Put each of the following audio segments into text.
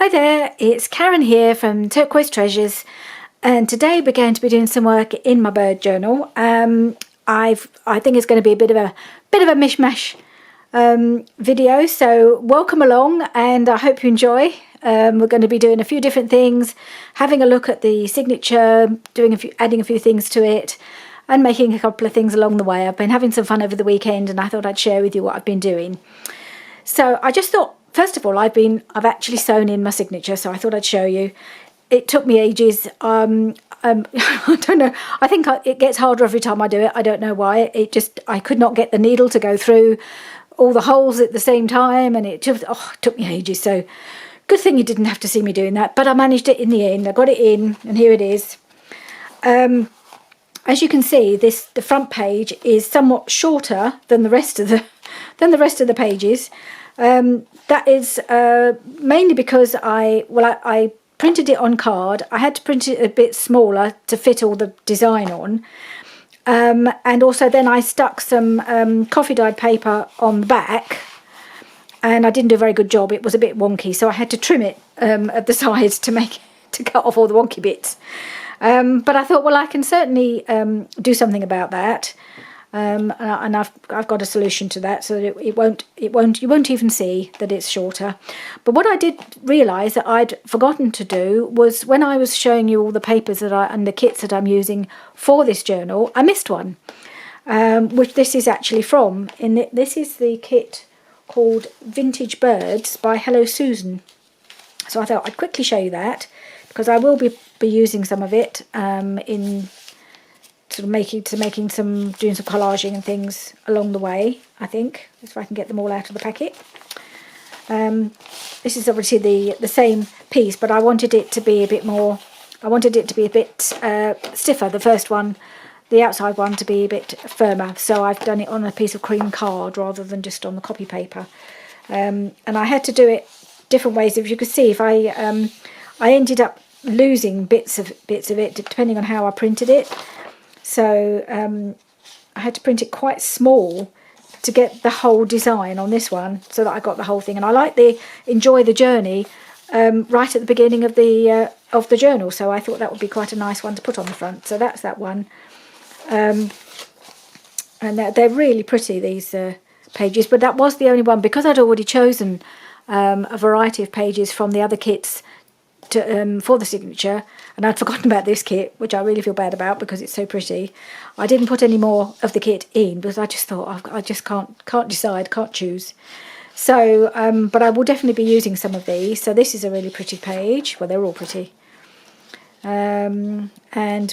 Hi there, it's Karen here from Turquoise Treasures, and today we're going to be doing some work in my bird journal. I think it's going to be a bit of a mish-mash video, so welcome along and I hope you enjoy. We're going to be doing a few different things, having a look at the signature, adding a few things to it, and making a couple of things along the way. I've been having some fun over the weekend and I thought I'd share with you what I've been doing. So I just thought, first of all, I've actually sewn in my signature, so I thought I'd show you. It took me ages. I don't know. I think it gets harder every time I do it. I don't know why. I could not get the needle to go through all the holes at the same time, and it took me ages. So good thing you didn't have to see me doing that, but I managed it in the end. I got it in, and here it is. As you can see, the front page is somewhat shorter than the rest of the pages. That is mainly because I printed it on card. I had to print it a bit smaller to fit all the design on, and also then I stuck some coffee dyed paper on the back, and I didn't do a very good job. It was a bit wonky, so I had to trim it at the sides to cut off all the wonky bits. But I thought, well, I can certainly do something about that. And I've got a solution to that, so that you won't even see that it's shorter. But what I did realise that I'd forgotten to do was, when I was showing you all the papers and the kits that I'm using for this journal, I missed one, which this is actually from. This is the kit called Vintage Birds by Hello Susan. So I thought I'd quickly show you that, because I will be using some of it in sort of doing some collaging and things along the way, I think, if I can get them all out of the packet. This is obviously the same piece, but I wanted it to be a bit more, stiffer, the first one, the outside one to be a bit firmer, so I've done it on a piece of cream card rather than just on the copy paper. And I had to do it different ways. If you could see, if I ended up losing bits of it depending on how I printed it. So I had to print it quite small to get the whole design on this one, so that I got the whole thing. And I like the enjoy the journey right at the beginning of the journal, so I thought that would be quite a nice one to put on the front. So that's that one, and they're really pretty, these pages. But that was the only one, because I'd already chosen a variety of pages from the other kits for the signature, and I'd forgotten about this kit, which I really feel bad about because it's so pretty. I didn't put any more of the kit in because I just thought I just can't decide, can't choose. So but I will definitely be using some of these. So this is a really pretty page. Well, they're all pretty, and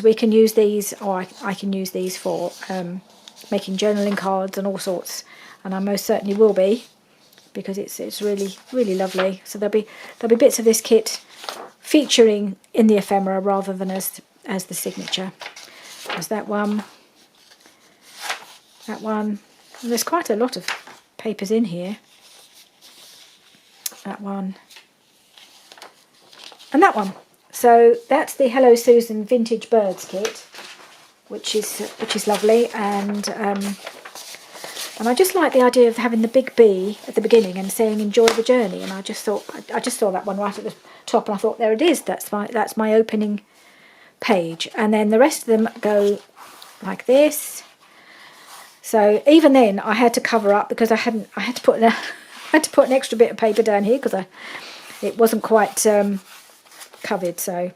we can use these, or I can use these for making journaling cards and all sorts, and I most certainly will be, because it's really lovely. So there'll be bits of this kit featuring in the ephemera rather than as the signature. There's that one, and there's quite a lot of papers in here. That one, and that one. So that's the Hello Susan Vintage Birds kit, which is lovely, and I just like the idea of having the big B at the beginning and saying "enjoy the journey." And I just saw that one right at the top, and I thought, there it is. That's my opening page, and then the rest of them go like this. So even then, I had to cover up because I had to put an extra bit of paper down here because it wasn't quite covered. So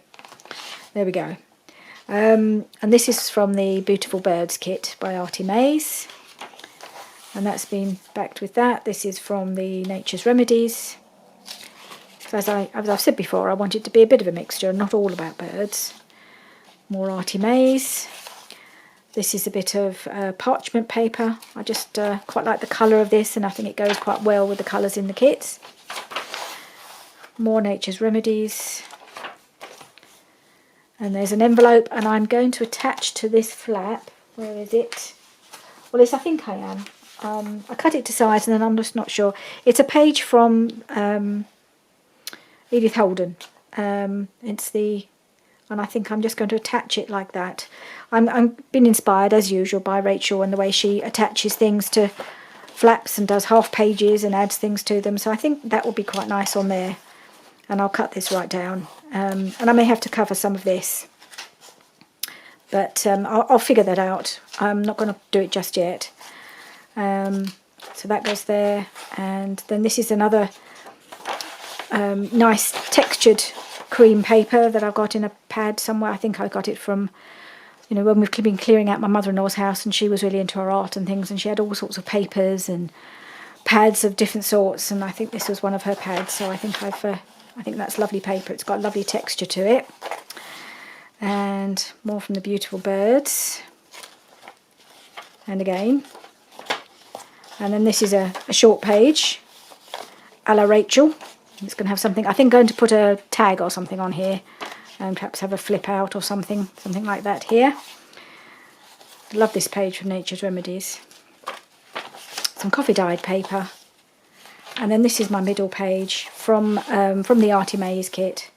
there we go. And this is from the Beautiful Birds kit by Artie Mays. And that's been backed with that. This is from the Nature's Remedies. So as I've said before, I want it to be a bit of a mixture, not all about birds. More Artie Mays. This is a bit of parchment paper. I just quite like the colour of this, and I think it goes quite well with the colours in the kits. More Nature's Remedies. And there's an envelope, and I'm going to attach to this flap. Where is it? Well, yes, I think I am. I cut it to size, and then I'm just not sure. It's a page from Edith Holden. And I think I'm just going to attach it like that. I'm been inspired, as usual, by Rachel and the way she attaches things to flaps and does half pages and adds things to them. So I think that will be quite nice on there. and I'll cut this right down, and I may have to cover some of this, but I'll figure that out. I'm not going to do it just yet. So that goes there, and then this is another nice textured cream paper that I've got in a pad somewhere. I think I got it from, you know, when we've been clearing out my mother-in-law's house, and she was really into her art and things, and she had all sorts of papers and pads of different sorts, and I think this was one of her pads, so I think I think that's lovely paper. It's got a lovely texture to it. And more from the beautiful birds, and again, and then this is a short page a la Rachel. It's going to have something, I think, going to put a tag or something on here, and perhaps have a flip out or something like that here. I love this page from Nature's Remedies. Some coffee dyed paper, and then this is my middle page from the Arty Maze kit.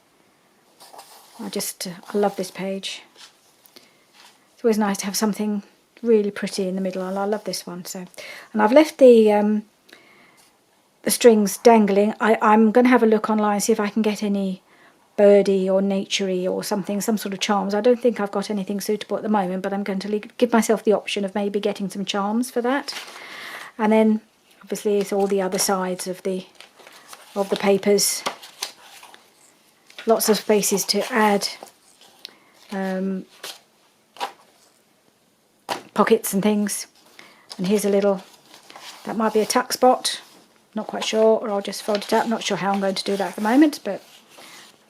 I love this page. It's always nice to have something really pretty in the middle, and I love this one. So, and I've left the strings dangling. I'm going to have a look online, see if I can get any birdie or naturey or something, some sort of charms. I don't think I've got anything suitable at the moment, but I'm going to give myself the option of maybe getting some charms for that. And then obviously it's all the other sides of the papers. Lots of spaces to add pockets and things. And here's a little, that might be a tuck spot, not quite sure, or I'll just fold it up. Not sure how I'm going to do that at the moment, but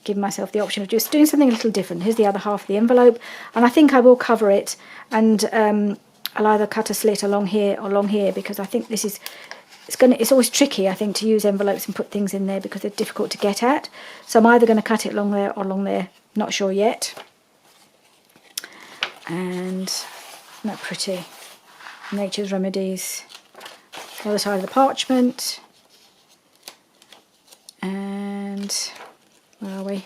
give myself the option of just doing something a little different. Here's the other half of the envelope, and I think I will cover it, and I'll either cut a slit along here or along here, because I think this is, it's always tricky, I think, to use envelopes and put things in there because they're difficult to get at. So I'm either going to cut it along there or along there, not sure yet. And isn't that pretty? Nature's Remedies. The other side of the parchment. And where are we?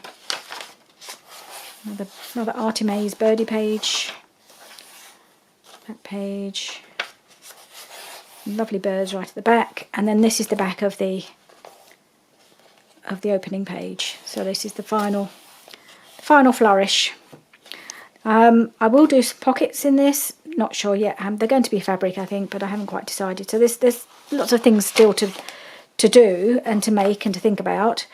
Another Arty Maze birdie page. That page. Lovely birds right at the back, and then this is the back of the opening page. So this is the final flourish. I will do some pockets in this, not sure yet. They're going to be fabric, I think, but I haven't quite decided. So there's lots of things still to do and to make and to think about.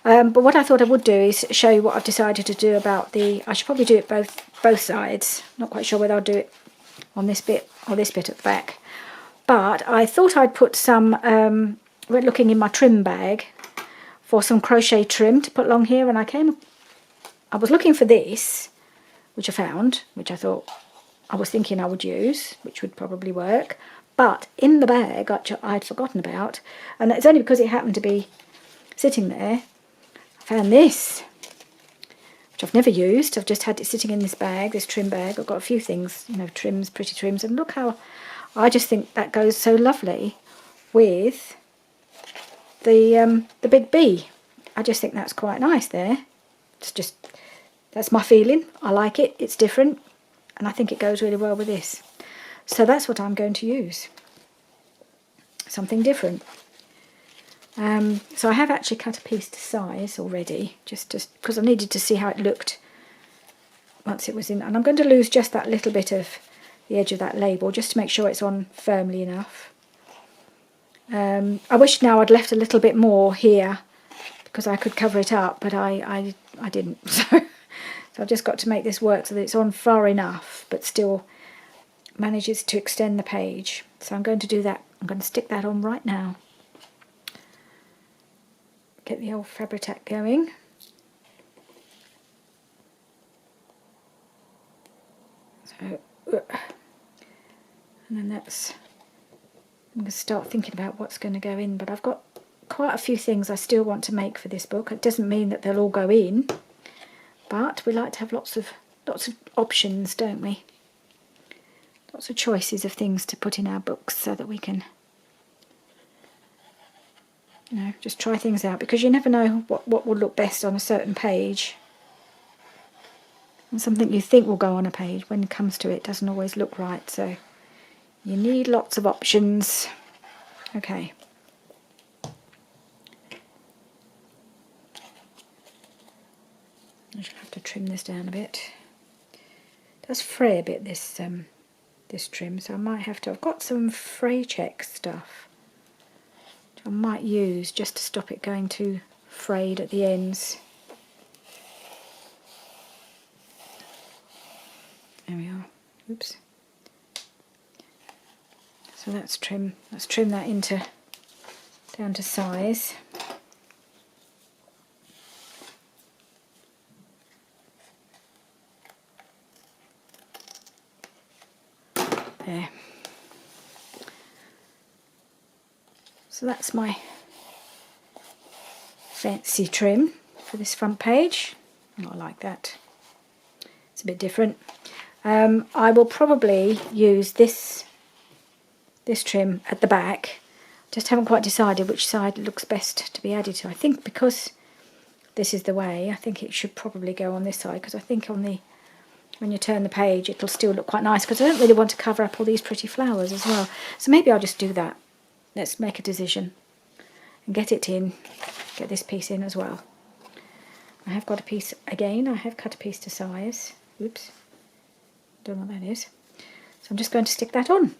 But what I thought I would do is show you what I've decided to do about I should probably do it both sides. Not quite sure whether I'll do it on this bit or this bit at the back. But I thought I'd put some, we're looking in my trim bag for some crochet trim to put along here, and I was looking for this, which I found, which I thought I was thinking I would use, which would probably work. But in the bag, I'd forgotten about, and it's only because it happened to be sitting there, I found this, which I've never used. I've just had it sitting in this bag, this trim bag. I've got a few things, you know, trims, pretty trims, and look how, I just think that goes so lovely with the big bee. I just think that's quite nice there. That's my feeling. I like it. It's different, and I think it goes really well with this. So that's what I'm going to use. Something different. So I have actually cut a piece to size already, just because I needed to see how it looked once it was in. And I'm going to lose just that little bit of the edge of that label, just to make sure it's on firmly enough. I wish now I'd left a little bit more here, because I could cover it up, but I didn't. So I've just got to make this work so that it's on far enough, but still manages to extend the page. So I'm going to do that. I'm going to stick that on right now. Get the old Fabri-Tac going. So, and then I'm going to start thinking about what's going to go in, but I've got quite a few things I still want to make for this book. It doesn't mean that they'll all go in, but we like to have lots of options, don't we? Lots of choices of things to put in our books so that we can, you know, just try things out, because you never know what will look best on a certain page. And something you think will go on a page, when it comes to it, doesn't always look right. So you need lots of options. Okay. I should have to trim this down a bit. It does fray a bit, this this trim, so I might have to. I've got some fray check stuff which I might use just to stop it going too frayed at the ends. There we are. Oops. So that's trim. Let's trim that into down to size. There. So that's my fancy trim for this front page. I like that. It's a bit different. I will probably use this trim at the back. Just haven't quite decided which side looks best to be added to. I think because this is the way, I think it should probably go on this side, because I think on the when you turn the page it'll still look quite nice, because I don't really want to cover up all these pretty flowers as well. So maybe I'll just do that. Let's make a decision and get it in, get this piece in as well. I have got a piece again, I have cut a piece to size. Oops, don't know what that is. So I'm just going to stick that on.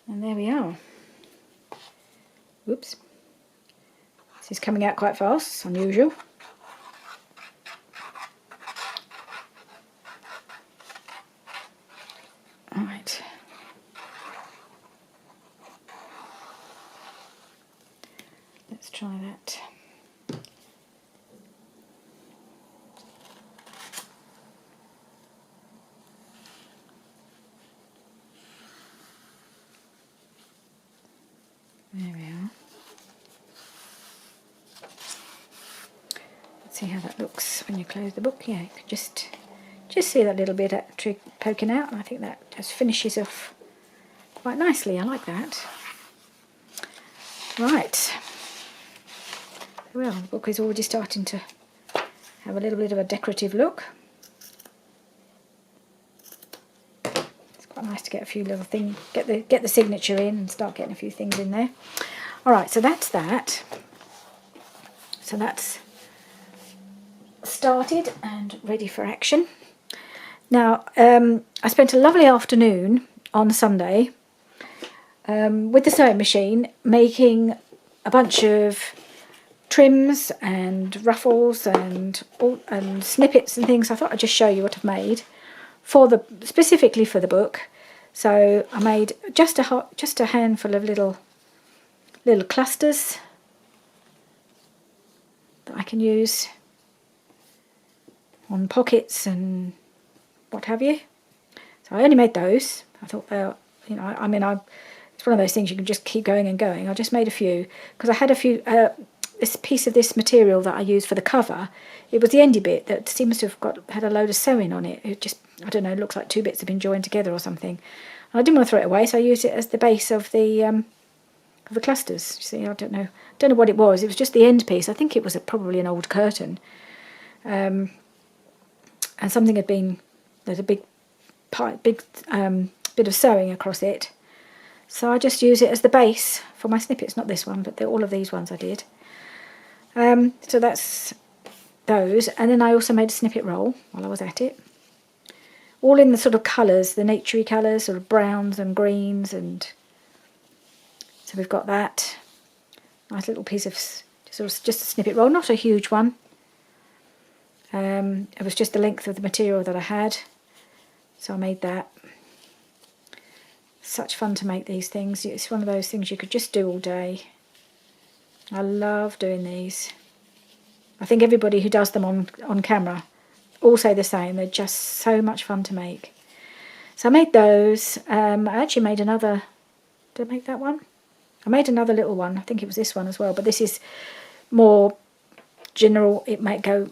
And there we are. Oops. This is coming out quite fast, it's unusual. Alright. Let's try that. There we are. Let's see how that looks when you close the book. Yeah, you can just see that little bit actually poking out, and I think that just finishes off quite nicely. I like that. Right. Well, the book is already starting to have a little bit of a decorative look. It's quite nice to get a few little things, get the signature in and start getting a few things in there. All right, so that's that. So that's started and ready for action. Now, I spent a lovely afternoon on Sunday with the sewing machine making a bunch of trims and ruffles and snippets and things. I thought I'd just show you what I've made specifically for the book. So I made just a handful of little clusters that I can use on pockets and what have you. So I only made those. I thought, you know, I mean, it's one of those things you can just keep going and going. I just made a few because I had a few. This piece of this material that I used for the cover, it was the endy bit that seems to have had a load of sewing on it. It just, I don't know, it looks like two bits have been joined together or something. And I didn't want to throw it away, so I used it as the base of the clusters. You see, I don't know what it was. It was just the end piece. I think it was probably an old curtain, and something had been. There's a big bit of sewing across it, so I just use it as the base for my snippets. Not this one, but all of these ones I did. So that's those, and then I also made a snippet roll while I was at it, all in the sort of colours, the naturey colours, sort of browns and greens, and so we've got that nice little piece of just a snippet roll, not a huge one. It was just the length of the material that I had, so I made that. Such fun to make these things. It's one of those things you could just do all day. I love doing these. I think everybody who does them on camera all say the same. They're just so much fun to make. So I made those. I actually made another. Did I make that one? I made another little one. I think it was this one as well, but this is more general. It may go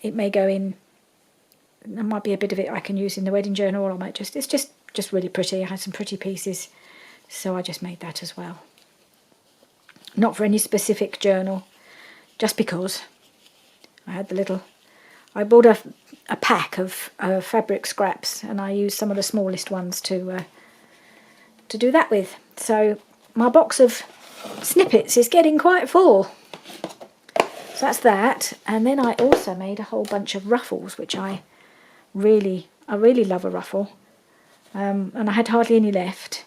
in. There might be a bit of it I can use in the wedding journal, or I might it's just really pretty. I had some pretty pieces, so I just made that as well. Not for any specific journal, just because I had the little. I bought a pack of fabric scraps, and I used some of the smallest ones to do that with. So my box of snippets is getting quite full. So that's that. And then I also made a whole bunch of ruffles, which I really love a ruffle. And I had hardly any left.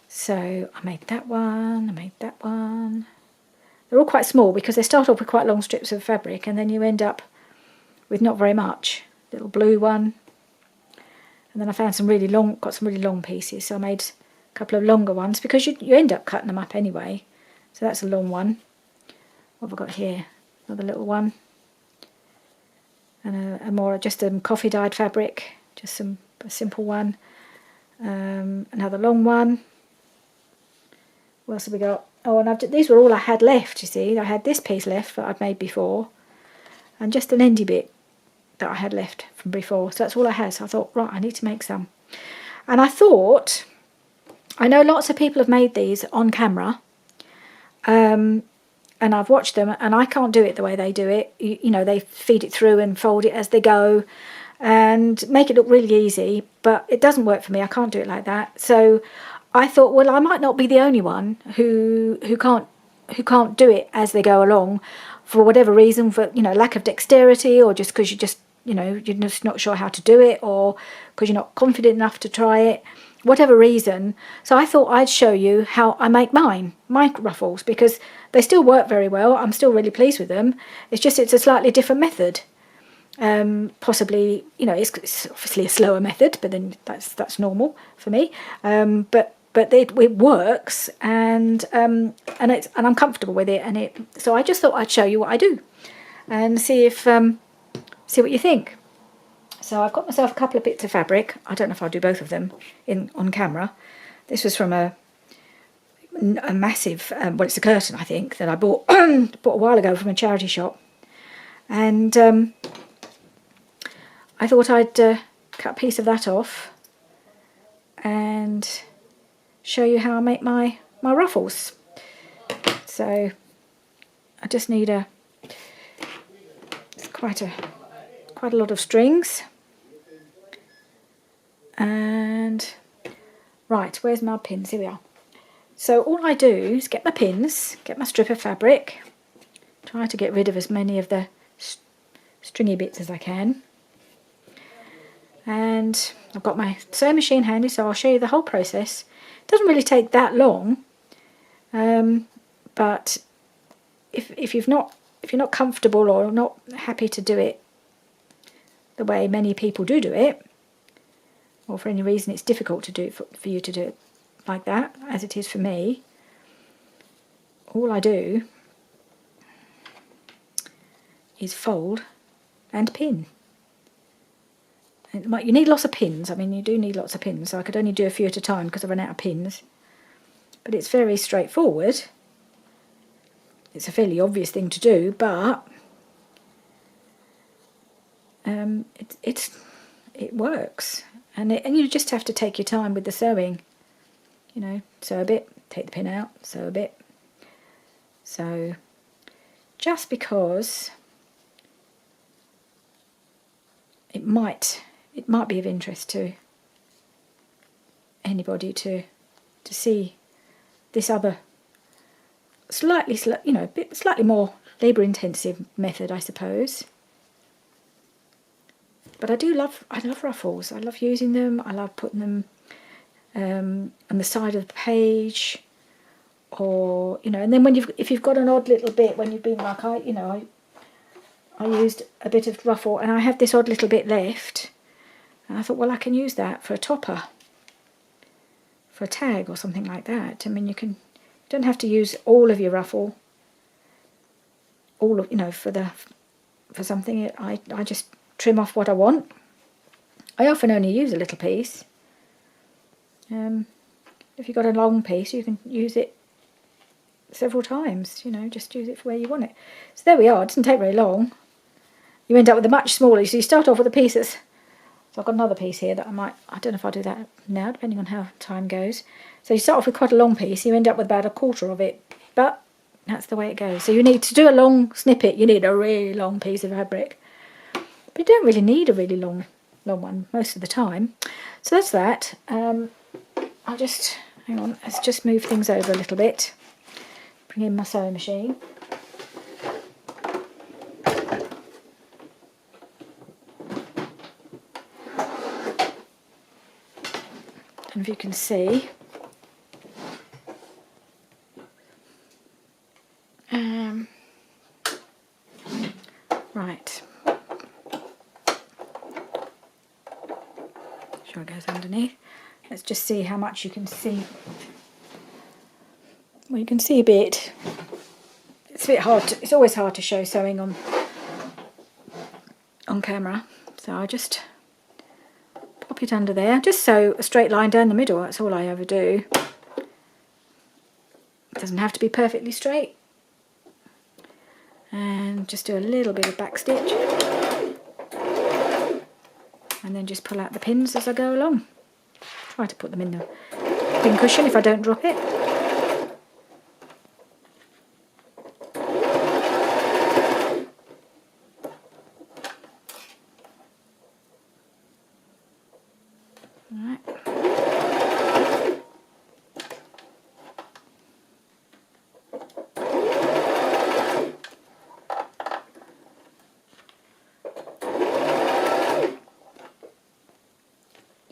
So I made that one, I made that one. They're all quite small because they start off with quite long strips of fabric and then you end up with not very much. Little blue one. And then I found got some really long pieces. So I made a couple of longer ones because you end up cutting them up anyway. So that's a long one. What have I got here? Another little one. And a more just a coffee dyed fabric. Just a simple one. Another long one. What else have we got? Oh, and these were all I had left, you see. I had this piece left that I'd made before. And just an endy bit that I had left from before. So that's all I had. So I thought, right, I need to make some. And I thought, I know lots of people have made these on camera. And I've watched them and I can't do it the way they do it. You know, they feed it through and fold it as they go and make it look really easy. But it doesn't work for me. I can't do it like that. So I thought, well, I might not be the only one who can't do it as they go along for whatever reason, for, you know, lack of dexterity, or just because you're just not sure how to do it, or because you're not confident enough to try it, whatever reason. So I thought I'd show you how I make my ruffles, because they still work very well. I'm still really pleased with them. It's a slightly different method. Possibly, you know, it's obviously a slower method, but then that's normal for me. But it works, and I'm comfortable with it, so I just thought I'd show you what I do, and see what you think. So I've got myself a couple of bits of fabric. I don't know if I'll do both of them on camera. This was from a massive, well, it's a curtain, I think, that I bought bought a while ago from a charity shop, and I thought I'd cut a piece of that off and show you how I make my ruffles. So I just need quite a lot of strings. And right, where's my pins? Here we are. So all I do is get my pins, get my strip of fabric, try to get rid of as many of the stringy bits as I can. And I've got my sewing machine handy, so I'll show you the whole process. It doesn't really take that long, but if you're not comfortable or not happy to do it the way many people do it, or for any reason it's difficult to do it for you to do it like that, as it is for me, all I do is fold and pin. You need lots of pins. I mean, you do need lots of pins, so I could only do a few at a time because I ran out of pins. But it's very straightforward. It's a fairly obvious thing to do, but it works. And you just have to take your time with the sewing. You know, sew a bit, take the pin out, sew a bit. So just because it might be of interest to anybody to see this other slightly more labour-intensive method, I suppose. But I love ruffles. I love using them. I love putting them on the side of the page, or and then if you've got an odd little bit, when you've been like I used a bit of ruffle and I have this odd little bit left, and I thought, well, I can use that for a topper, for a tag or something like that. I mean, you don't have to use all of your ruffle, for something. I just trim off what I want. I often only use a little piece. If you've got a long piece, you can use it several times, just use it for where you want it. So there we are. It doesn't take very long. You end up with a much smaller, so you start off with a piece that's, so I've got another piece here that I don't know if I'll do that now, depending on how time goes. So you start off with quite a long piece, you end up with about a quarter of it, but that's the way it goes. So you need to do a long snippet, you need a really long piece of fabric. But you don't really need a really long one most of the time. So that's that. I'll just, hang on, let's just move things over a little bit. Bring in my sewing machine. if you can see. Right. Sure it goes underneath. Let's just see how much you can see. Well, you can see a bit. It's a bit hard to, it's always hard to show sewing on camera. So I just pop it under there. Just sew a straight line down the middle. That's all I ever do. It doesn't have to be perfectly straight. And just do a little bit of back stitch. And then just pull out the pins as I go along. Try to put them in the pin cushion if I don't drop it.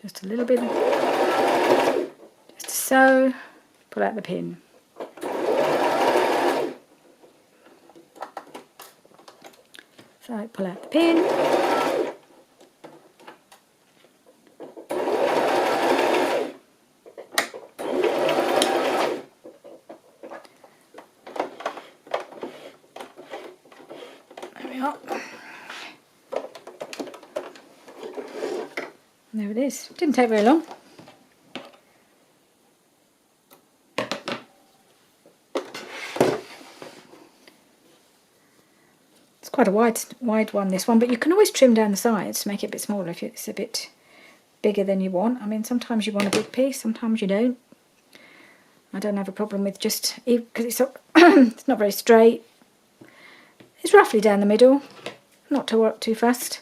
Just a little bit, just to sew, pull out the pin. So pull out the pin. There we are. There it is. Didn't take very long. It's quite a wide one, this one, but you can always trim down the sides to make it a bit smaller if it's a bit bigger than you want. I mean, sometimes you want a big piece, sometimes you don't. I don't have a problem with just, because it's it's not very straight. It's roughly down the middle, not to work too fast.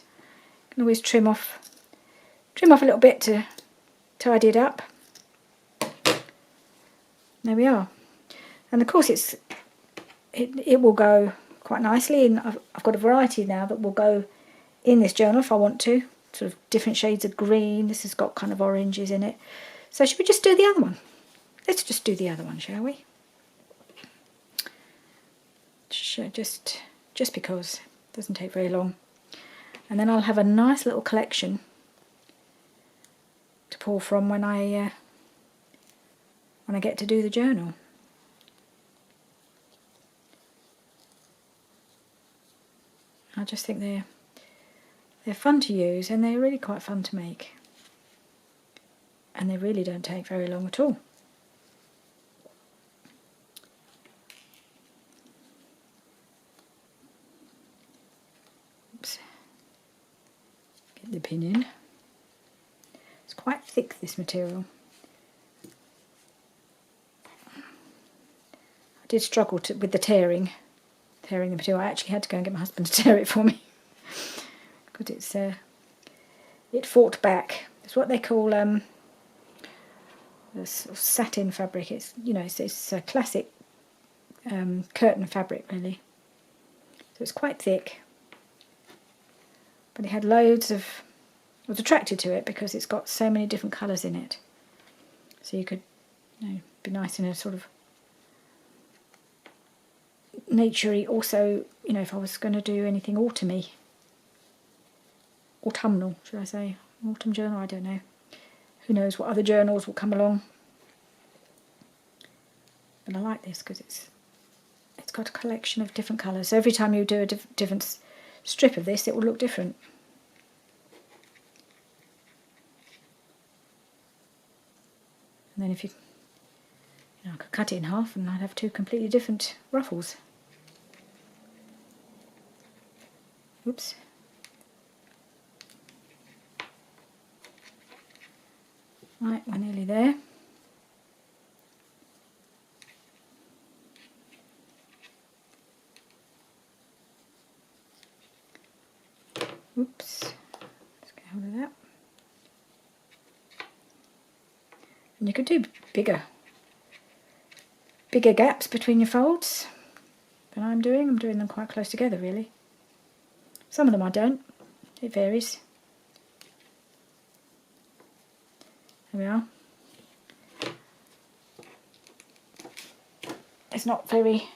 You can always trim off a little bit to tidy it up. There we are. And of course it will go quite nicely, and I've got a variety now that will go in this journal if I want to. Sort of different shades of green. This has got kind of oranges in it. So should we just do the other one? Let's just do the other one, shall we? Just because it doesn't take very long. And then I'll have a nice little collection to pull from when I get to do the journal. I just think they're fun to use, and they're really quite fun to make, and they really don't take very long at all. Oops. Get the pin in. It's quite thick, this material. I did struggle with the tearing the material. I actually had to go and get my husband to tear it for me because it fought back. It's what they call the sort of satin fabric. It's, you know, it's a classic curtain fabric, really. So it's quite thick, but it had loads of. I was attracted to it because it's got so many different colours in it. So you could, you know, be nice in a sort of naturey. Also, you know, if I was going to do anything autumny, autumnal, should I say, autumn journal, I don't know. Who knows what other journals will come along. But I like this because it's got a collection of different colours. So every time you do a different strip of this, it will look different. And then if you know, I could cut it in half and I'd have two completely different ruffles. Oops. Right, we're nearly there. Oops. Let's get hold of that. And you could do bigger gaps between your folds than I'm doing. I'm doing them quite close together, really. Some of them I don't. It varies. There we are. it's not very,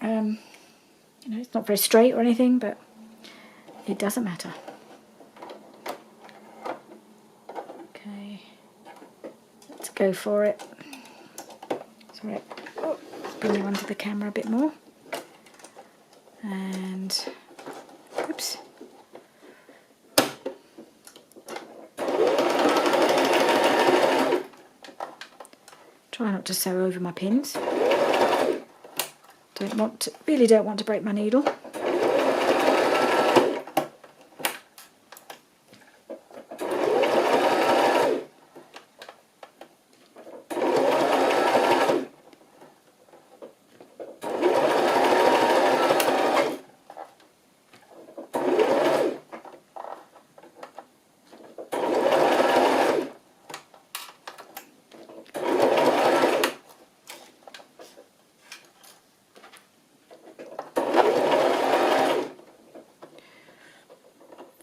you know, it's not very straight or anything, but it doesn't matter. Okay, let's go for it. Sorry, oh, let's bring you onto the camera a bit more. And, oops. Try not to sew over my pins. Really don't want to break my needle.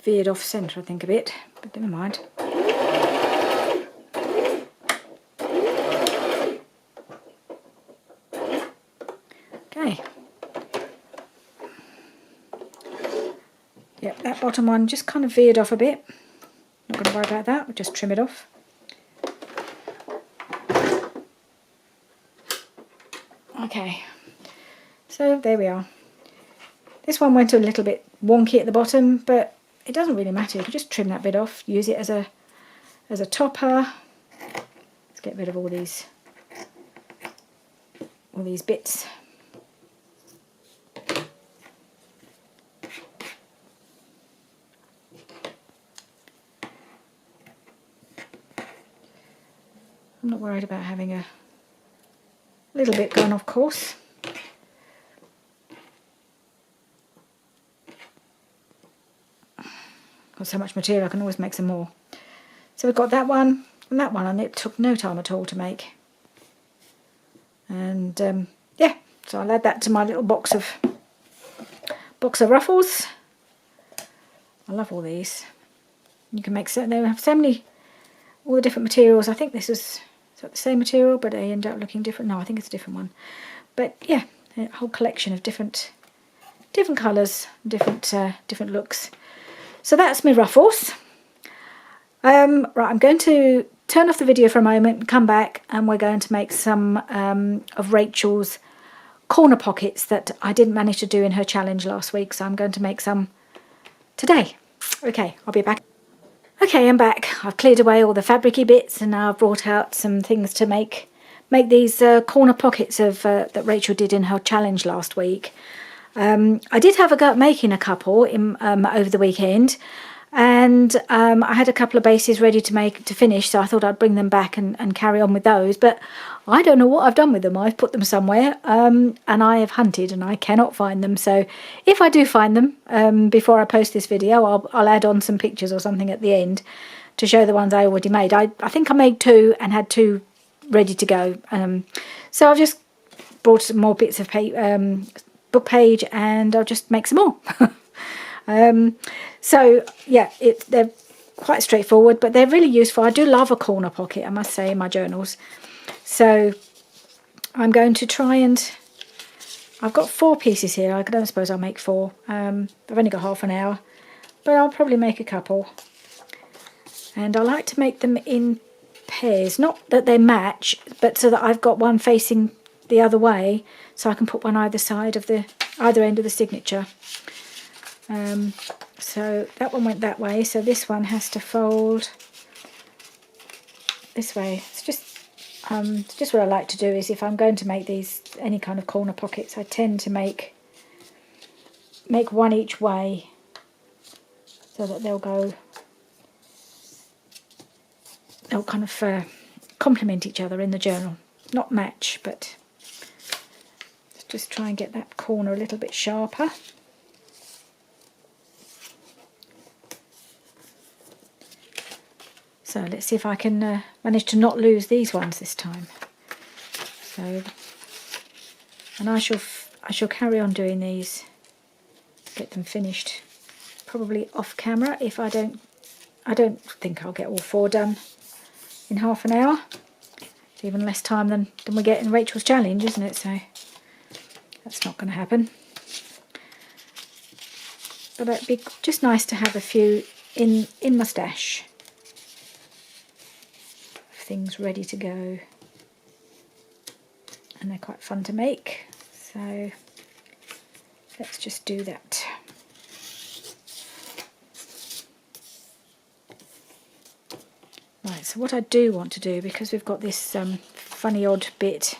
Veered off centre, I think, a bit, but never mind. Okay. Yep, that bottom one just kind of veered off a bit. Not going to worry about that, we'll just trim it off. Okay, so there we are. This one went a little bit wonky at the bottom, but it doesn't really matter. You can just trim that bit off, use it as a topper. Let's get rid of all these bits. I'm not worried about having a little bit gone off course. Got so much material, I can always make some more. So we've got that one and that one, and it took no time at all to make. And yeah, so I'll add that to my little box of ruffles. I love all these. You can make so, they have so many, all the different materials. I think this is the same material, but they end up looking different. No, I think it's a different one. But yeah, a whole collection of different colours, different looks. So that's my ruffles. Right, I'm going to turn off the video for a moment and come back, and we're going to make some of Rachel's corner pockets that I didn't manage to do in her challenge last week. So I'm going to make some today. Okay, I'll be back. Okay, I'm back. I've cleared away all the fabricy bits, and now I've brought out some things to make these corner pockets of that Rachel did in her challenge last week. I did have a go at making a couple over the weekend, and I had a couple of bases ready to finish, so I thought I'd bring them back and carry on with those. But I don't know what I've done with them. I've put them somewhere, and I have hunted and I cannot find them. So if I do find them before I post this video, I'll add on some pictures or something at the end to show the ones I already made. I think I made 2 and had 2 ready to go. So I've just brought some more bits of book page, and I'll just make some more. So yeah, they're quite straightforward, but they're really useful. I do love a corner pocket, I must say, in my journals. So I'm going to try and, I've got 4 pieces here. I don't suppose I'll make 4. I've only got half an hour, but I'll probably make a couple. And I like to make them in pairs, not that they match, but so that I've got one facing the other way, so I can put one either side of either end of the signature. So that one went that way, so this one has to fold this way. It's just what I like to do, is if I'm going to make any kind of corner pockets, I tend to make one each way, so that they'll kind of complement each other in the journal, not match, but just try and get that corner a little bit sharper. So let's see if I can manage to not lose these ones this time. So, and I shall carry on doing these, get them finished, probably off camera. If I don't think I'll get all 4 done in half an hour. It's even less time than we get in Rachel's challenge, isn't it? So that's not going to happen. But it'd be just nice to have a few in my stash. Things ready to go. And they're quite fun to make. So let's just do that. Right, so what I do want to do, because we've got this funny odd bit,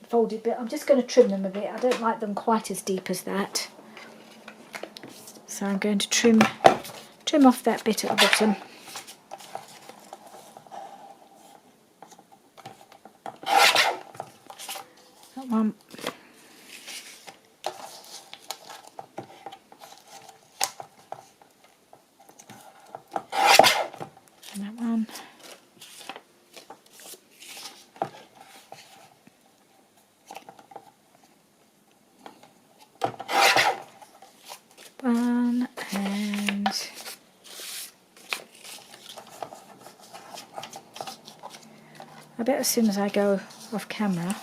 folded bit, I'm just going to trim them a bit. I don't like them quite as deep as that. So I'm going to trim off that bit at the bottom. That one. And that one. One, and I bet as soon as I go off camera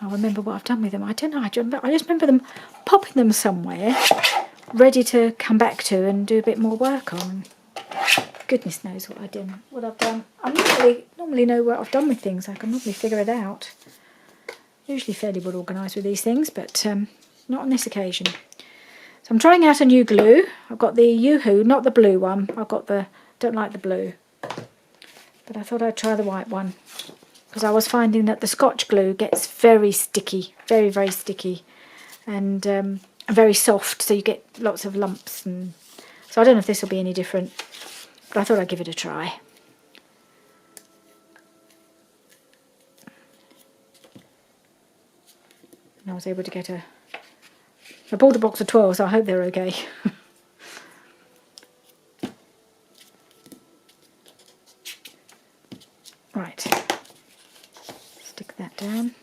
I'll remember what I've done with them. I don't know, I just remember them, popping them somewhere ready to come back to and do a bit more work on. Goodness knows what I've done. I normally know what I've done with things. I can normally figure it out. Usually fairly well organised with these things, but not on this occasion. So I'm trying out a new glue. I've got the Yoo-Hoo, not the blue one. Don't like the blue. But I thought I'd try the white one. Because I was finding that the Scotch glue gets very sticky. Very, very sticky. And very soft, so you get lots of lumps. And so I don't know if this will be any different. But I thought I'd give it a try. And I was able to get I bought a box of 12, so I hope they're okay. Right, stick that down.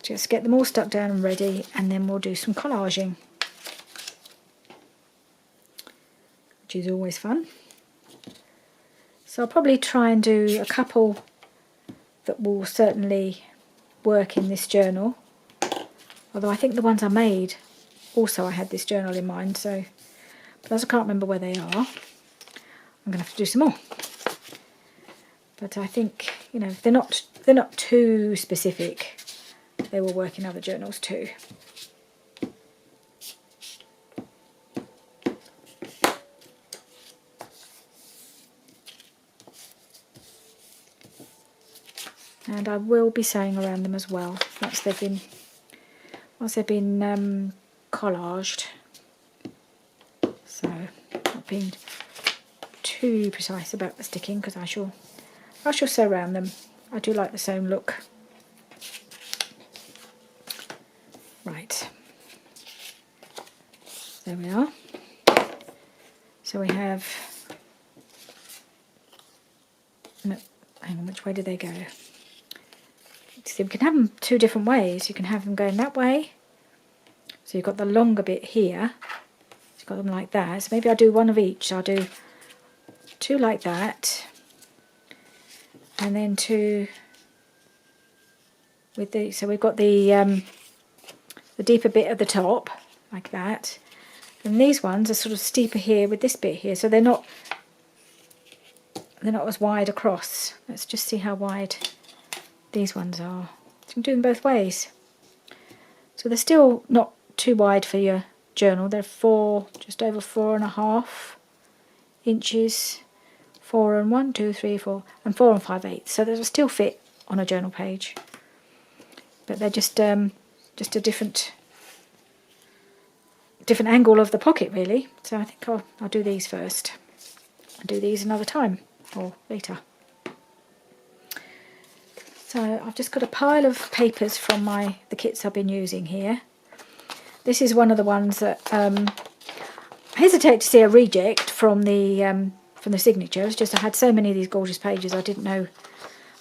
Just get them all stuck down and ready, and then we'll do some collaging, which is always fun. So I'll probably try and do a couple that will certainly work in this journal. Although I think the ones I made, also I had this journal in mind, so, but as I can't remember where they are, I'm going to have to do some more. But I think, you know, if they're not too specific, they will work in other journals too. And I will be sewing around them as well once they've been collaged. So not being too precise about the sticking, because I shall sew around them. I do like the sewn look. Right, there we are. So we have, no, hang on, which way do they go? So we can have them two different ways. You can have them going that way. So you've got the longer bit here. You've got them like that. So maybe I'll do one of each. I'll do two like that. And then two with the, so we've got the deeper bit at the top, like that. And these ones are sort of steeper here with this bit here. So they're not as wide across. Let's just see how wide these ones are. So you can do them both ways. So they're still not too wide for your journal. They're just over 4.5 inches. 4 and 1, 2, 3, 4, and 4 and 5/8. So they'll still fit on a journal page. But they're just a different angle of the pocket, really. So I think I'll do these first. I'll do these another time or later. So I've just got a pile of papers from the kits I've been using here. This is one of the ones that I hesitate to see a reject from the signature. It's just I had so many of these gorgeous pages I didn't know,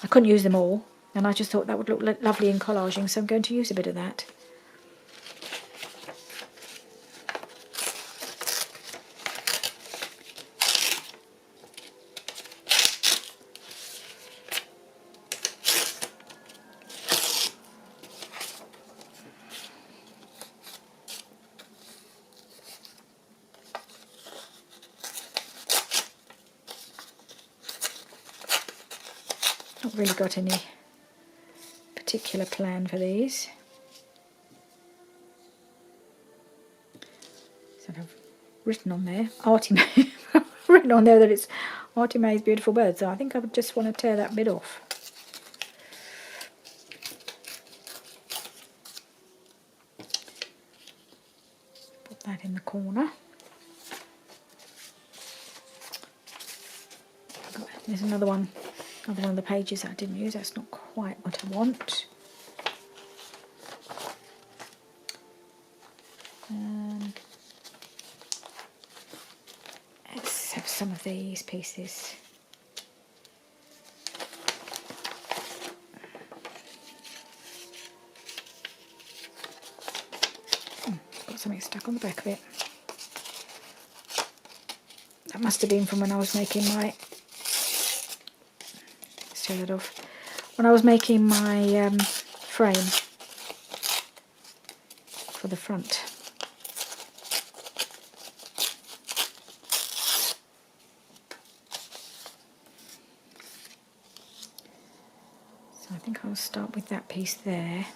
I couldn't use them all, and I just thought that would look lovely in collaging, so I'm going to use a bit of that. really got any particular plan for these. So I've written on there, Artie May, written on there that it's Artie May's Beautiful Bird, so I think I would just want to tear that bit off. Put that in the corner. There's another one of the pages that I didn't use. That's not quite what I want. Let's have some of these pieces. Got something stuck on the back of it. That must have been from when I was making my... Let's tear that off. When I was making my frame for the front. So I think I'll start with that piece there.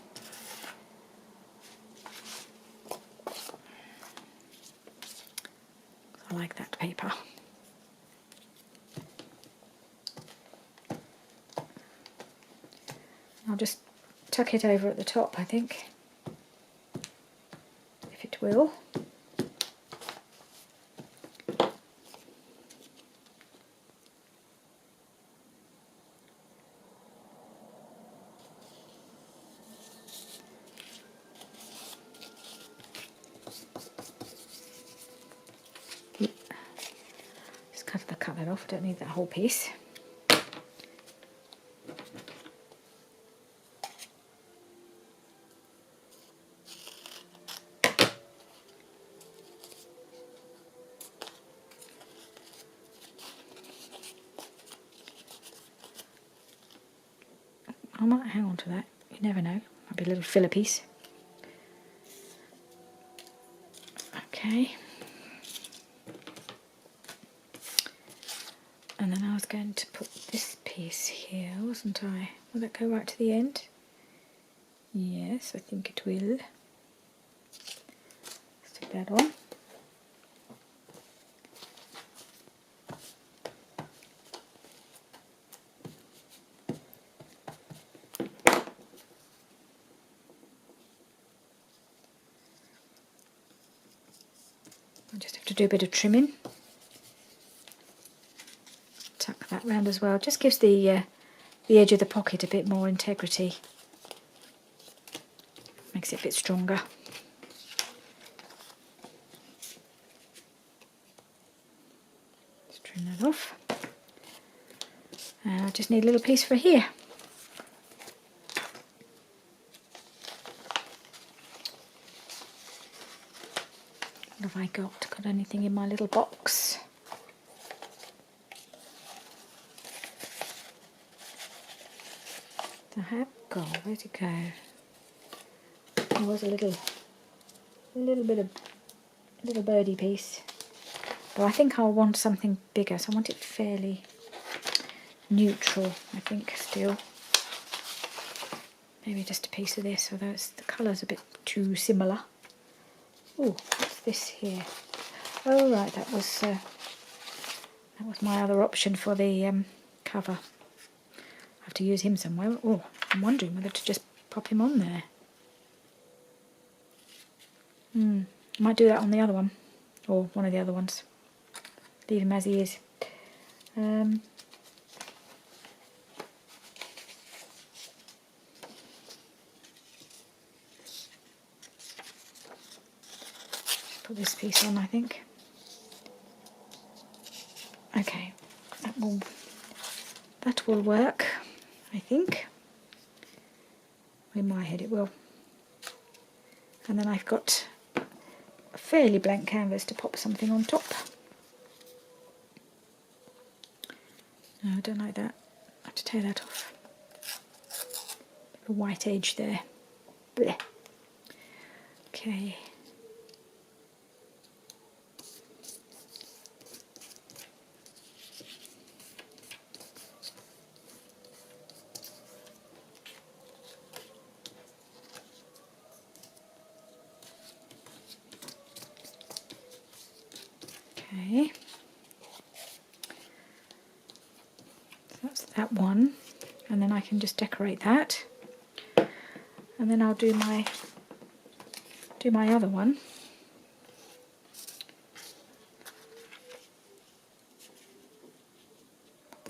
I like that paper. I'll just tuck it over at the top, I think, if it will. Just cut that off, I don't need that whole piece. I might hang on to that, you never know, might be a little filler piece. Okay. And then I was going to put this piece here, wasn't I? Will that go right to the end? Yes, I think it will. Stick that on. I just have to do a bit of trimming. Tuck that round as well. Just gives the edge of the pocket a bit more integrity. Makes it a bit stronger. Just trim that off. And I just need a little piece for here. What have I got? Got anything in my little box? I have got, where'd it go? There was a little birdie piece. But I think I'll want something bigger, so I want it fairly neutral, I think, still. Maybe just a piece of this, although the colour's a bit too similar. Oh, what's this here? Oh right, that was my other option for the cover. I have to use him somewhere. Oh, I'm wondering whether to just pop him on there. I might do that on the other one, or one of the other ones. Leave him as he is. Put this piece on, I think. Okay, that will work, I think. In my head it will. And then I've got a fairly blank canvas to pop something on top. No, I don't like that. I have to tear that off. A white edge there. Blech. Okay. there. So that's that one, and then I can just decorate that, and then I'll do my other one.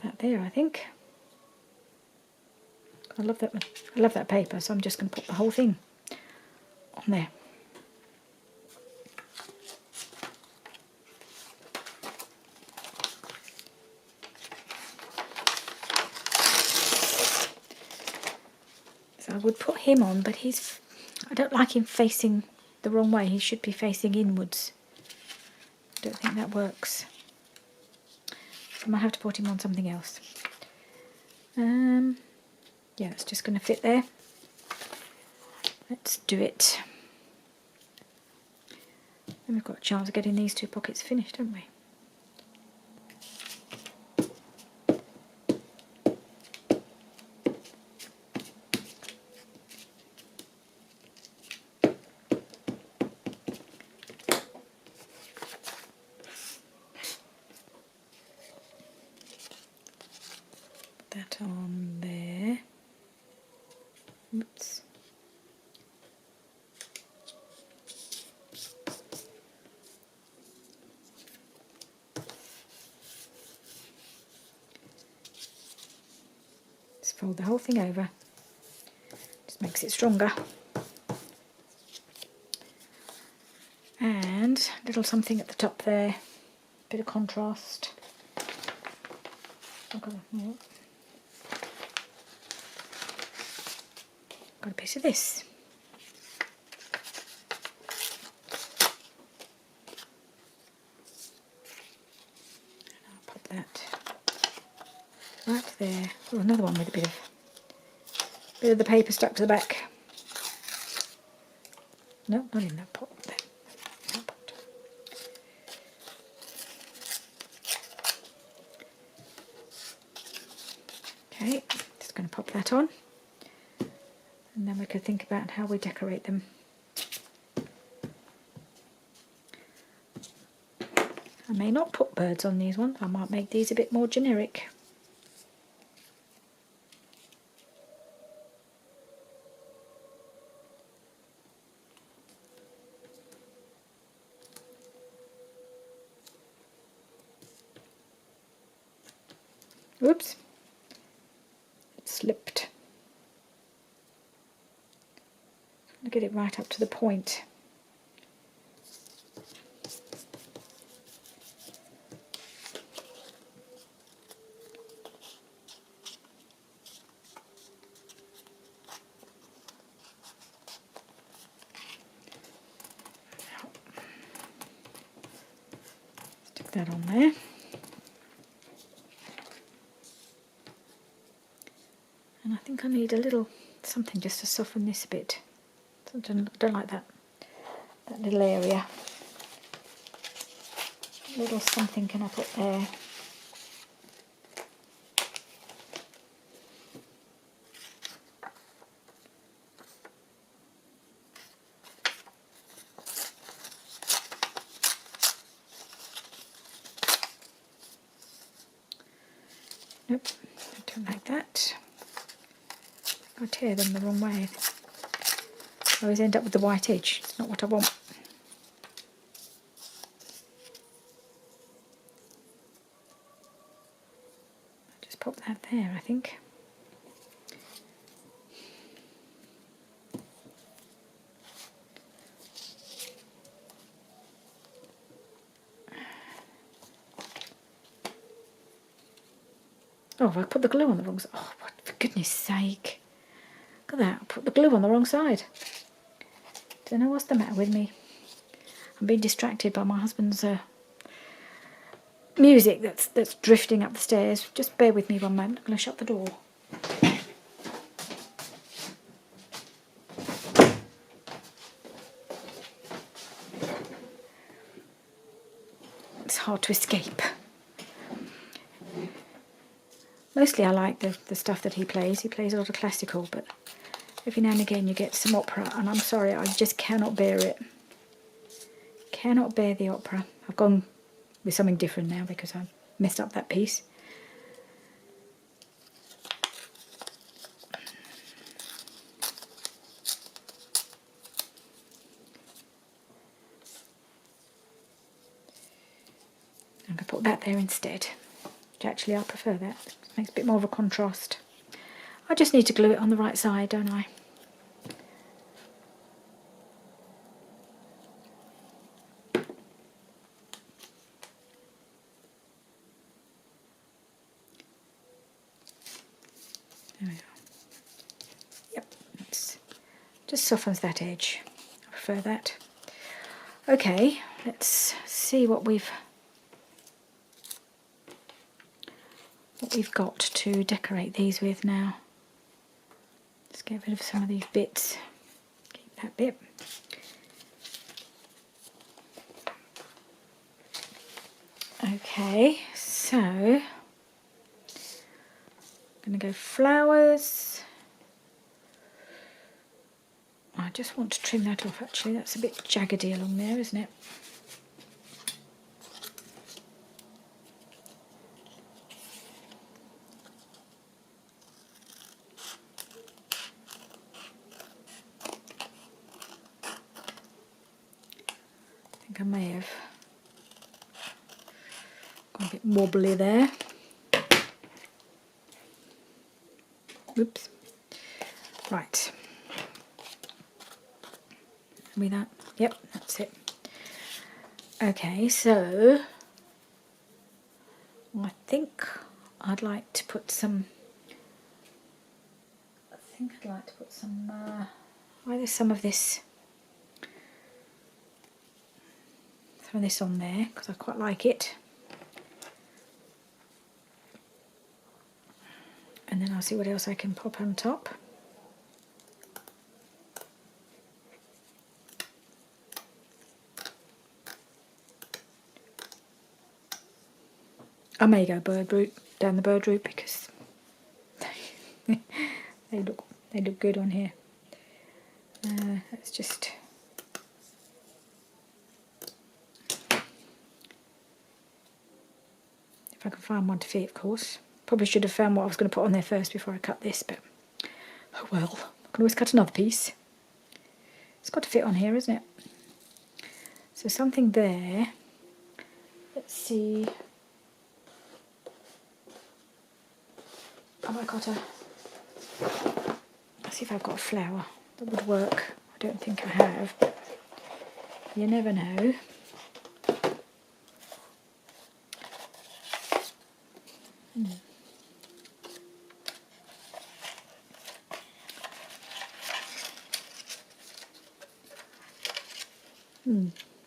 That there, I think. I love that. I love that paper, so I'm just going to put the whole thing on there. So I would put him on, but I don't like him facing the wrong way. He should be facing inwards. I don't think that works. So I might have to put him on something else. Yeah, it's just going to fit there. Let's do it. And we've got a chance of getting these two pockets finished, haven't we? That on there. Oops. Just fold the whole thing over. Just makes it stronger. And a little something at the top there. Bit of contrast. Got a piece of this. And I'll pop that right there. Oh, another one with a bit of the paper stuck to the back. No, not in that pot. There. That pot. Okay, just going to pop that on. And then we could think about how we decorate them. I may not put birds on these ones. I might make these a bit more generic. Oops, it slipped. Get it right up to the point. Stick that on there. And I think I need a little something just to soften this a bit. I don't like that little area. A little something can I put there? Nope, I don't like that. I tear them the wrong way. I always end up with the white edge. It's not what I want. I'll just pop that there, I think. Oh, I put the glue on the wrong side. Oh, for goodness sake. Look at that, I put the glue on the wrong side. Don't know what's the matter with me. I'm being distracted by my husband's music that's drifting up the stairs. Just bear with me one moment. I'm going to shut the door. It's hard to escape. Mostly I like the stuff that he plays. He plays a lot of classical, but every now and again you get some opera, and I'm sorry, I just cannot bear it. Cannot bear the opera. I've gone with something different now because I messed up that piece. I'm going to put that there instead. Actually, I prefer that. It makes a bit more of a contrast. I just need to glue it on the right side, don't I? There we go. Yep, just softens that edge. I prefer that. Okay, let's see what we've got to decorate these with now. Let's get rid of some of these bits. Keep that bit. Okay, so I'm going to go flowers. I just want to trim that off actually, that's a bit jaggedy along there, isn't it? I think I may have gone a bit wobbly there. Oops. Right. With that? Yep, that's it. Okay, so I think I'd like to put some. Either some of this on there because I quite like it, and then I'll see what else I can pop on top. I may go down the bird route because they look good on here. Let's just if I can find one to fit, of course. Probably should have found what I was going to put on there first before I cut this, but oh well, I can always cut another piece. It's got to fit on here, isn't it? So something there. Let's see. Have I got a... Let's see if I've got a flower that would work. I don't think I have, but you never know.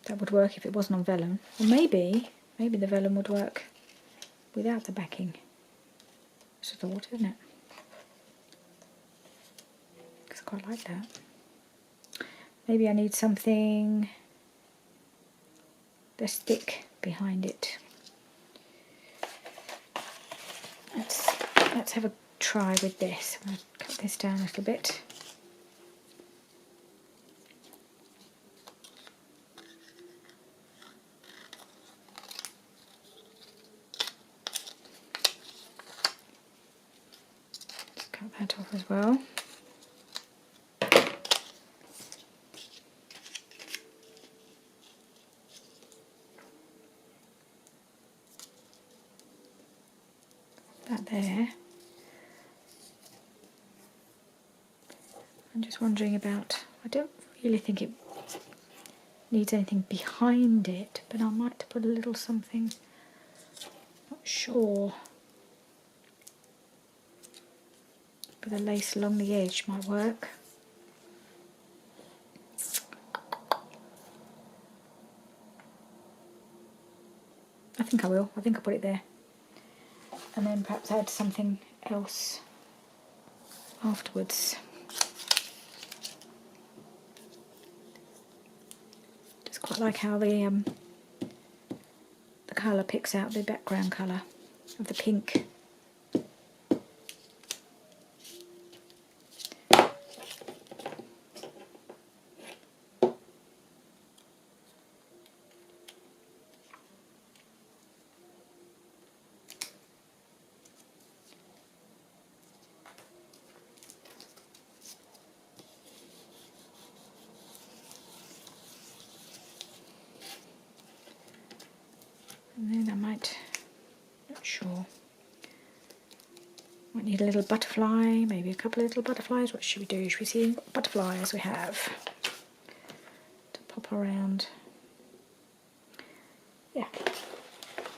That would work if it wasn't on vellum. Or maybe the vellum would work without the backing. It's a thought, isn't it? Because I quite like that. Maybe I need something that's thick behind it. Let's have a try with this. I'm going to cut this down a little bit. Let's cut that off as well. That there. I'm just wondering about, I don't really think it needs anything behind it, but I might put a little something, not sure. But the lace along the edge might work. I think I will. I think I'll put it there. And then perhaps add something else afterwards. Just quite like how the colour picks out the background colour of the pink. right. Not sure. Might need a little butterfly, maybe a couple of little butterflies. What should we do? Should we see what butterflies we have to pop around? Yeah.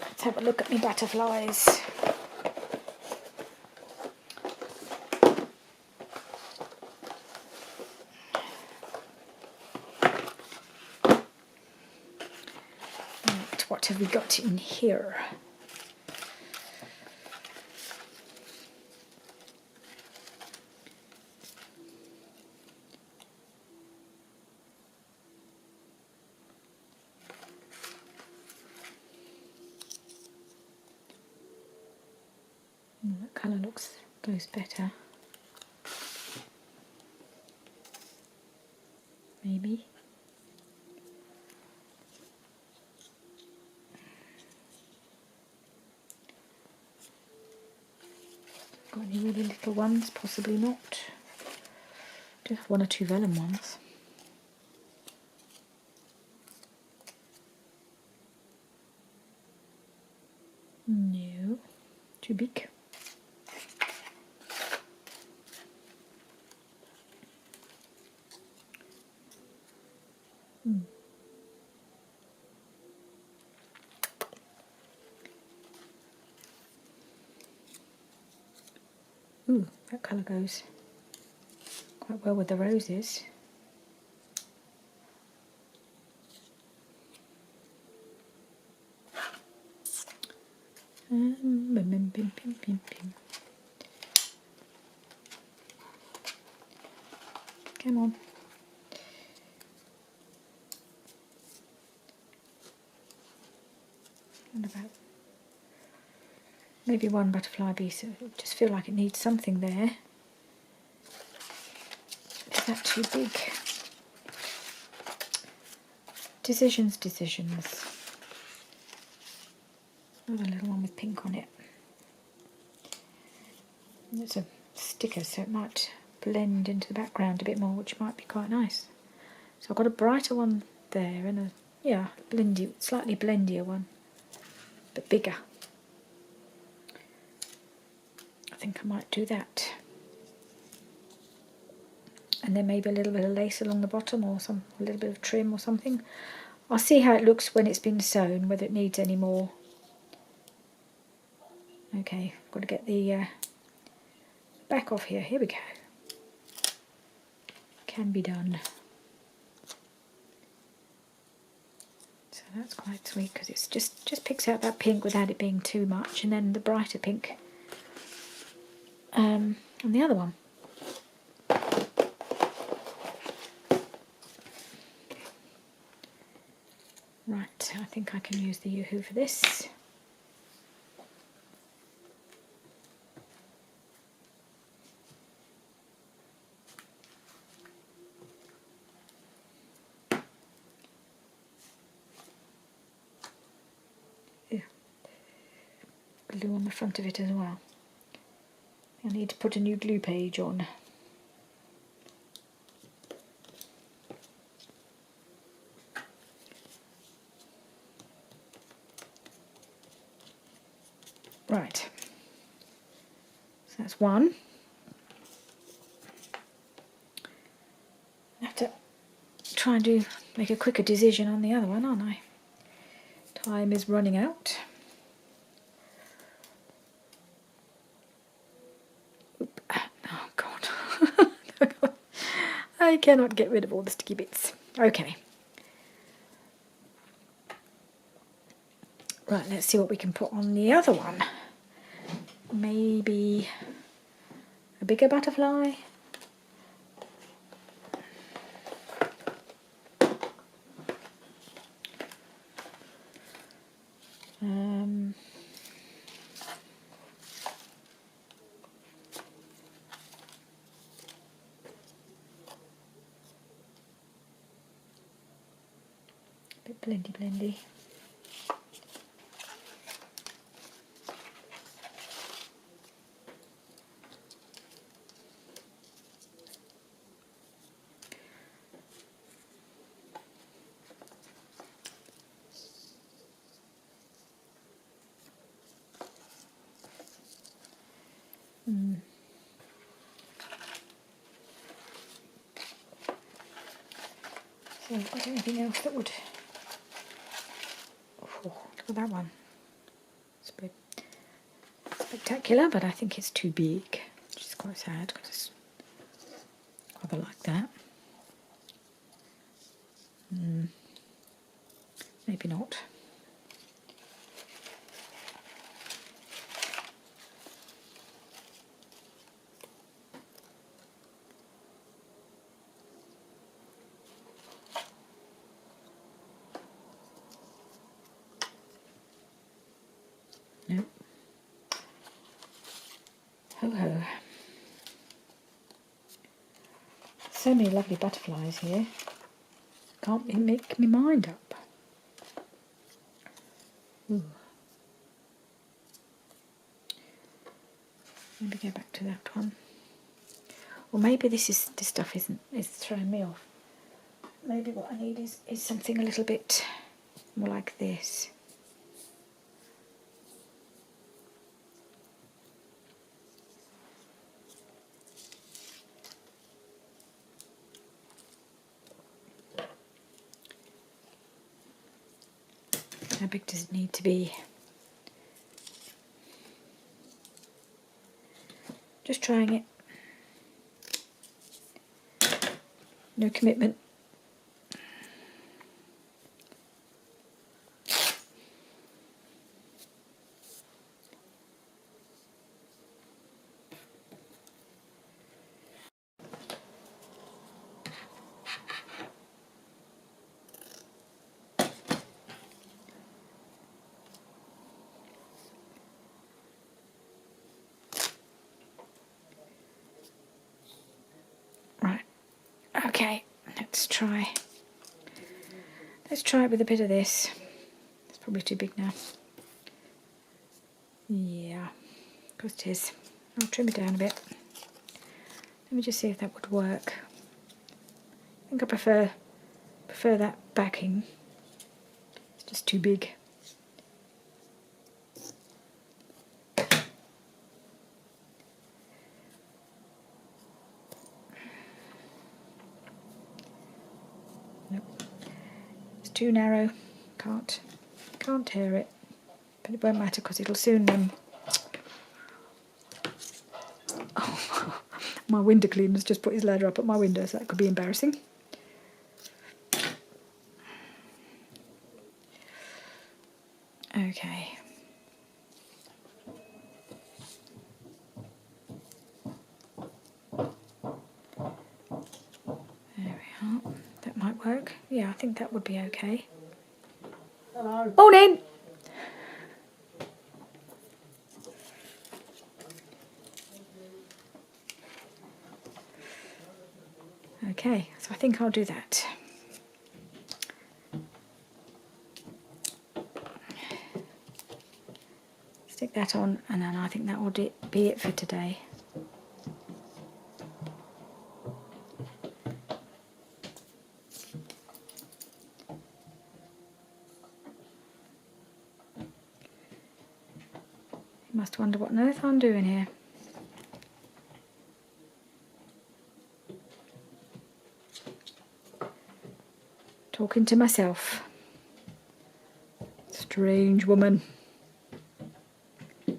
Let's have a look at my butterflies. Right, what have we got in here? That colour goes better. Maybe. Got any really little ones? Possibly not. Do have one or two vellum ones. No, too big. Ooh, that colour goes quite well with the roses. Bim, bim, bim, bim, bim. Come on. And about maybe one butterfly piece. I just feel like it needs something there. Is that too big? Decisions. Another little one with pink on it. It's a sticker, so it might blend into the background a bit more, which might be quite nice. So I've got a brighter one there and a slightly blendier one, but bigger. I think I might do that. And then maybe a little bit of lace along the bottom, or a little bit of trim or something. I'll see how it looks when it's been sewn, whether it needs any more. Okay, I've got to get the back off here. Here we go. Can be done. So that's quite sweet because it's just picks out that pink without it being too much, and then the brighter pink on the other one. Right, I think I can use the Yoo-hoo for this. Glue on the front of it as well. I need to put a new glue page on. Right, so that's one. I have to try and make a quicker decision on the other one, aren't I? Time is running out. Oop. Oh God. I cannot get rid of all the sticky bits. Okay. Right, let's see what we can put on the other one. Maybe a bigger butterfly. Bit blendy. I've got anything else that would... Oh, look at that one. It's a bit spectacular, but I think it's too big, which is quite sad because it's rather like that. Maybe not. Nope. Ho ho. So many lovely butterflies here. Can't make my mind up. Ooh. Maybe go back to that one. Or maybe this stuff is throwing me off. Maybe what I need is something a little bit more like this. How big does it need to be? Just trying it. No commitment. Right. Okay, let's try it with a bit of this. It's probably too big now. Yeah, of course it is. I'll trim it down a bit. Let me just see if that would work. I think I prefer that backing. It's just too big. Nope. It's too narrow. Can't tear it. But it won't matter because it'll soon Oh, my window cleaner's just put his ladder up at my window, so that could be embarrassing. Okay. There we are. That might work. Yeah, I think that would be okay. Hello. Morning! Okay, so I think I'll do that. Stick that on, and then I think that will be it for today. You must wonder what on earth I'm doing here. Talking to myself. Strange woman. Just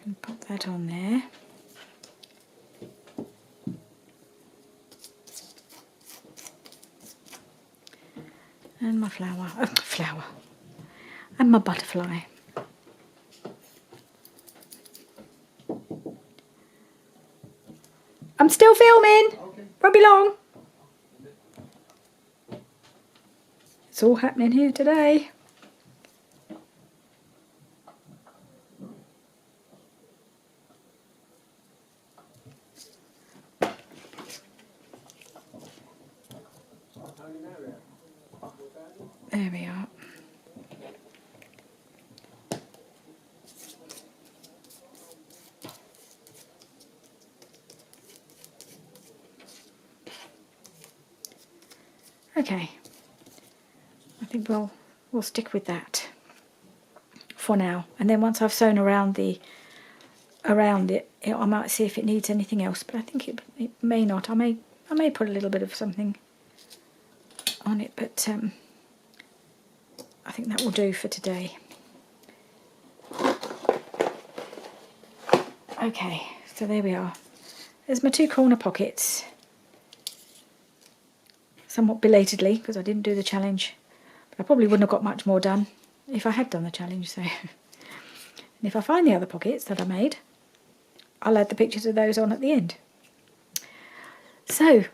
going to pop that on there. And my flower. And my butterfly. I'm still filming. Okay. Won't be long. It's all happening here today. There we are. Okay, I think we'll stick with that for now, and then once I've sewn around the around it. I might see if it needs anything else, but I think it may not. I may put a little bit of something on it, but I think that will do for today. Okay, so there we are. There's my 2 corner pockets. Somewhat belatedly, because I didn't do the challenge. But I probably wouldn't have got much more done if I had done the challenge. So, and if I find the other pockets that I made, I'll add the pictures of those on at the end. So,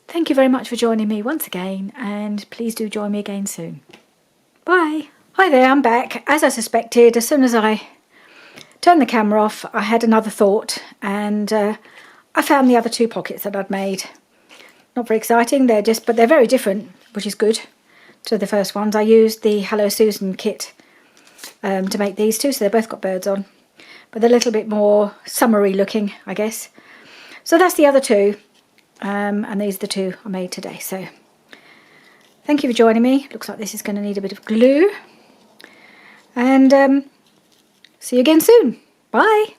thank you very much for joining me once again, and please do join me again soon. Bye. Hi there, I'm back. As I suspected, as soon as I turned the camera off, I had another thought, and I found the other 2 pockets that I'd made. Not very exciting, but they're very different, which is good, to the first ones. I used the Hello Susan kit to make these 2, so they've both got birds on, but they're a little bit more summery looking, I guess. So that's the other 2, and these are the 2 I made today. So thank you for joining me. Looks like this is going to need a bit of glue, and see you again soon. Bye.